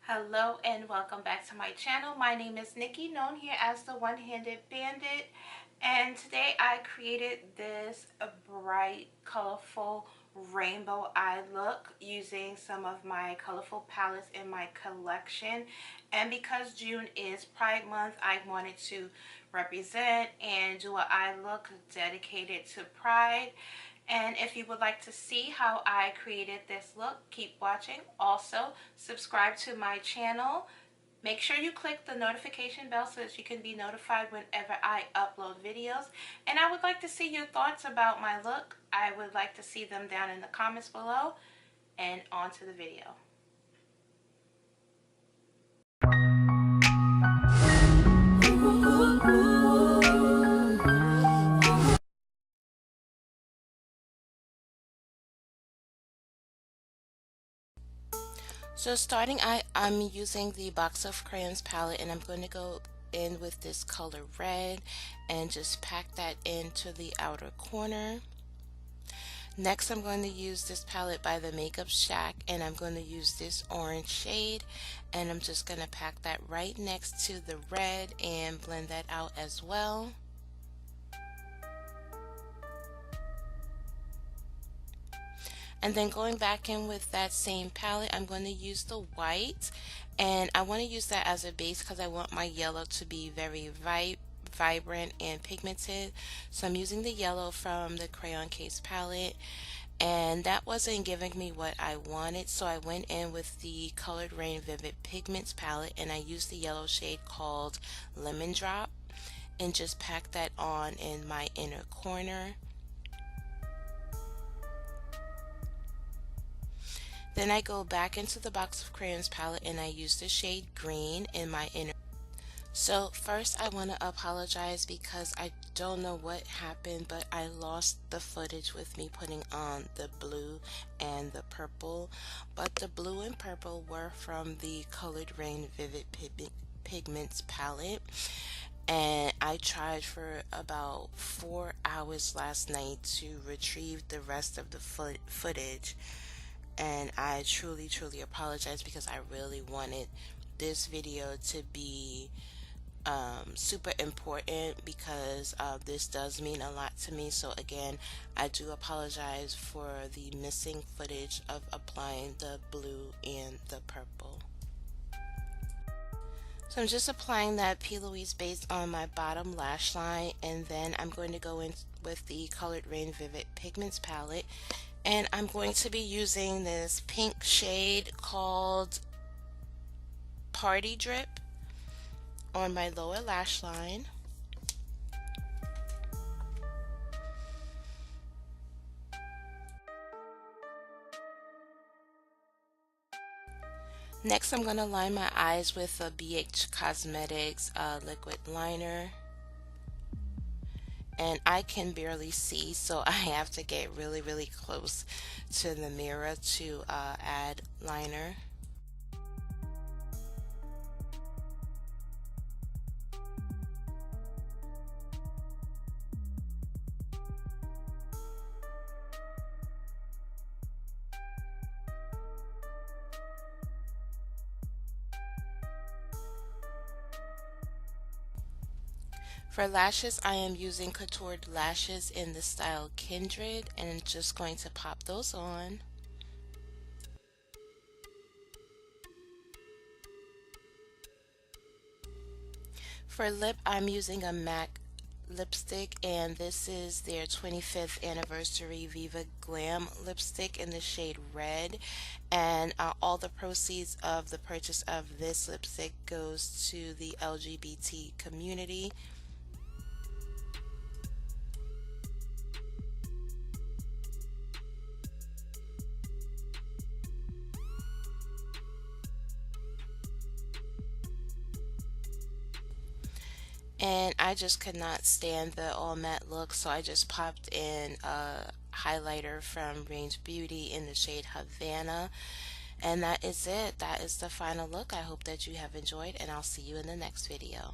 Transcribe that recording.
Hello and welcome back to my channel. My name is Nikki, known here as the One-Handed Bandit, and today I created this bright, colorful rainbow eye look using some of my colorful palettes in my collection. And because June is Pride Month, I wanted to represent and do an eye look dedicated to Pride. And if you would like to see how I created this look, keep watching. Also, subscribe to my channel. Make sure you click the notification bell so that you can be notified whenever I upload videos. And I would like to see your thoughts about my look. I would like to see them down in the comments below. And on to the video. So starting, I'm using the Box of Crayons palette, and I'm going to go in with this color red and just pack that into the outer corner. Next, I'm going to use this palette by the Makeup Shack, and I'm going to use this orange shade, and I'm just going to pack that right next to the red and blend that out as well. And then going back in with that same palette, I'm going to use the white, and I want to use that as a base because I want my yellow to be very vibrant and pigmented. So I'm using the yellow from the Crayon Case palette, and that wasn't giving me what I wanted, so I went in with the Colored Rain Vivid Pigments palette, and I used the yellow shade called Lemon Drop and just packed that on in my inner corner. Then I go back into the Box of Crayons palette and I use the shade Green in my inner. So first I want to apologize because I don't know what happened, but I lost the footage with me putting on the blue and the purple. But the blue and purple were from the Colored Rain Vivid Pigments palette. And I tried for about 4 hours last night to retrieve the rest of the footage. And I truly apologize because I really wanted this video to be super important because this does mean a lot to me. So again, I do apologize for the missing footage of applying the blue and the purple. So I'm just applying that P. Louise base on my bottom lash line, and then I'm going to go in with the Colored Rain Vivid Pigments palette, and I'm going to be using this pink shade called Party Drip on my lower lash line. Next, I'm going to line my eyes with a BH Cosmetics liquid liner. And I can barely see, so I have to get really close to the mirror to add liner. For lashes, I am using Koutored lashes in the style Kindred, and I'm just going to pop those on. For lip, I'm using a MAC lipstick, and this is their 25th anniversary Viva Glam lipstick in the shade Red, and all the proceeds of the purchase of this lipstick goes to the LGBT community. And I just could not stand the all matte look, so I just popped in a highlighter from Range Beauty in the shade Havana. And that is it. That is the final look. I hope that you have enjoyed, and I'll see you in the next video.